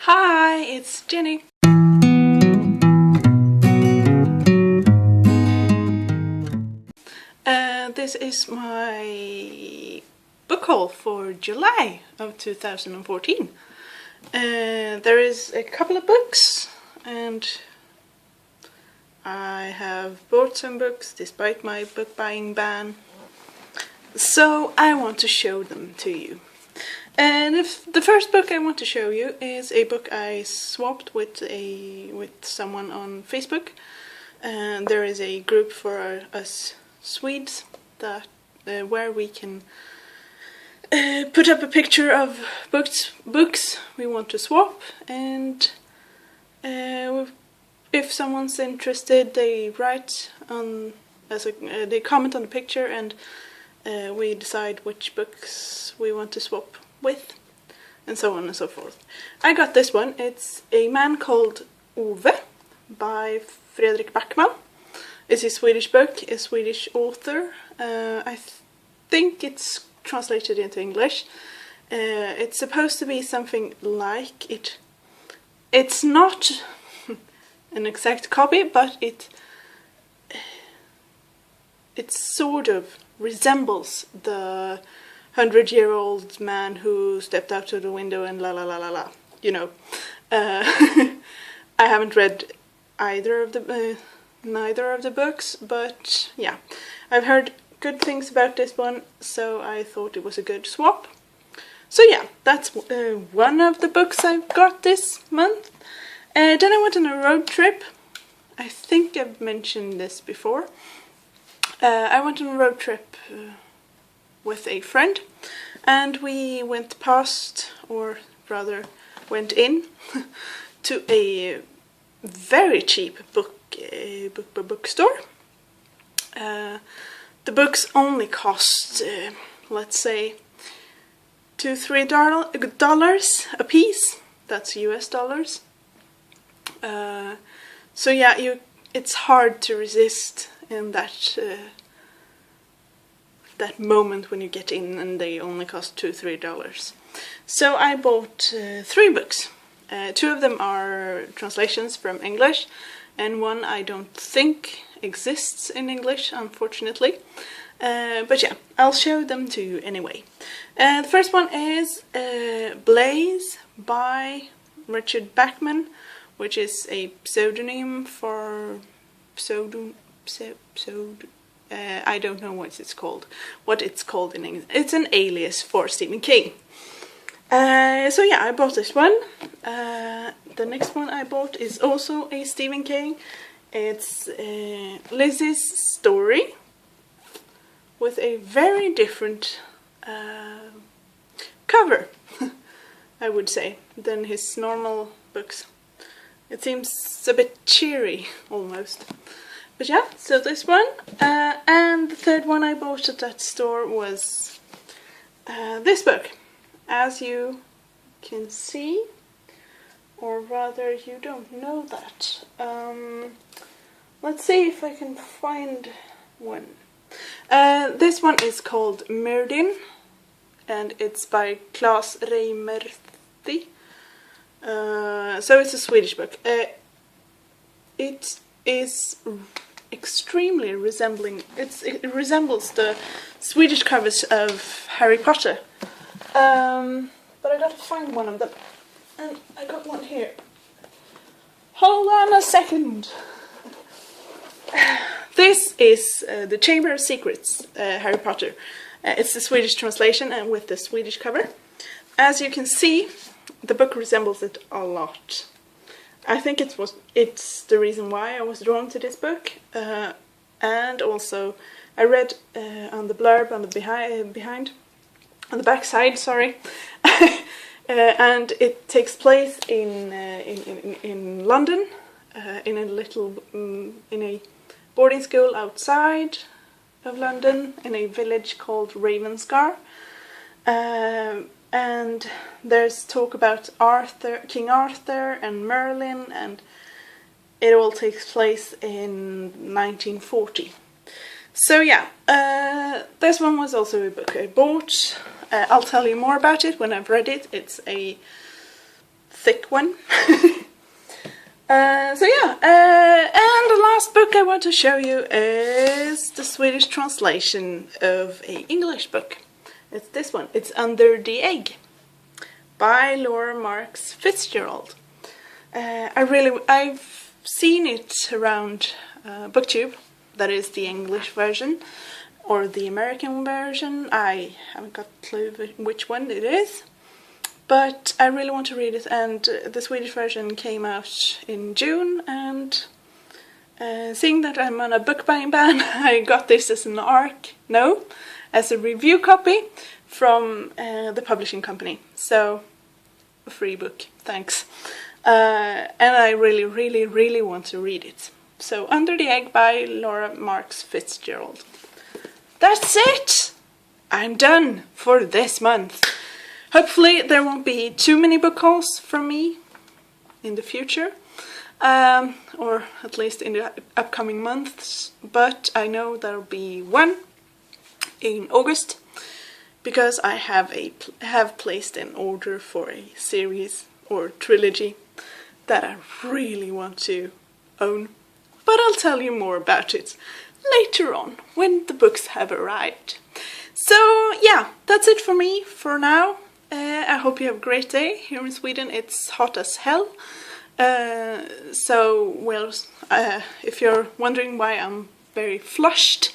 Hi, it's Jenny. This is my book haul for July of 2014. There is a couple of books and I have bought some books despite my book buying ban. So I want to show them to you. And the first book I want to show you is a book I swapped with someone on Facebook. And there is a group for us Swedes that where we can put up a picture of books we want to swap, and if someone's interested, they write on they comment on the picture, and we decide which books we want to swap with, and so on and so forth. I got this one. It's A Man Called Ove by Fredrik Backman. It's a Swedish book, a Swedish author. I think it's translated into English. It's supposed to be something like it. It's not an exact copy, but it sort of resembles the 100-year-old man who stepped out of the window and la la la la la. You know. I haven't read neither of the books, but yeah, I've heard good things about this one, so I thought it was a good swap. So yeah, that's one of the books I've got this month. Then I went on a road trip. I think I've mentioned this before. I went on a road trip with a friend, and we went past, or rather went in, to a very cheap bookstore. The books only cost, let's say, $2-3 a piece. That's US dollars. So yeah, it's hard to resist in that moment when you get in and they only cost $2-3. So I bought 3 books. 2 of them are translations from English, and one I don't think exists in English, unfortunately. But yeah, I'll show them to you anyway. The first one is Blaze by Richard Bachman, which is a pseudonym for I don't know what it's called in English. It's an alias for Stephen King. So yeah, I bought this one. The next one I bought is also a Stephen King. It's Lizzie's Story, with a very different cover, I would say, than his normal books. It seems a bit cheery, almost. But yeah, so this one. And the third one I bought at that store was this book. As you can see, or rather you don't know that. Let's see if I can find one. This one is called Myrddin, and it's by Claes Reimerthi. So it's a Swedish book. It is extremely resembling. It resembles the Swedish covers of Harry Potter. But I gotta find one of them, and I got one here. Hold on a second. This is The Chamber of Secrets, Harry Potter. It's the Swedish translation and with the Swedish cover. As you can see, the book resembles it a lot. I think it's the reason why I was drawn to this book, and also I read on the blurb on the on the back side, sorry, and it takes place in London, in a boarding school outside of London, in a village called Ravenscar. And there's talk about King Arthur and Merlin, and it all takes place in 1940. So yeah, this one was also a book I bought. I'll tell you more about it when I've read it. It's a thick one. So yeah, and the last book I want to show you is the Swedish translation of an English book. It's this one. It's Under the Egg by Laura Marks Fitzgerald. I've seen it around BookTube. That is the English version or the American version. I haven't got a clue which one it is. But I really want to read it, and the Swedish version came out in June, and seeing that I'm on a book buying ban, I got this as as a review copy from the publishing company. So, a free book, thanks. And I really, really, really want to read it. So, Under the Egg by Laura Marks Fitzgerald. That's it! I'm done for this month. Hopefully there won't be too many book hauls from me in the future, or at least in the upcoming months, but I know there'll be one in August, because I have placed an order for a series or trilogy that I really want to own, but I'll tell you more about it later on when the books have arrived. So yeah, that's it for me for now. I hope you have a great day. Here in Sweden it's hot as hell. If you're wondering why I'm very flushed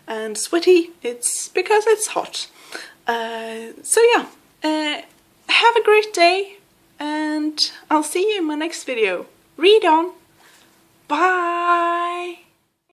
and sweaty, it's because it's hot. So yeah, have a great day, and I'll see you in my next video. Read on. Bye!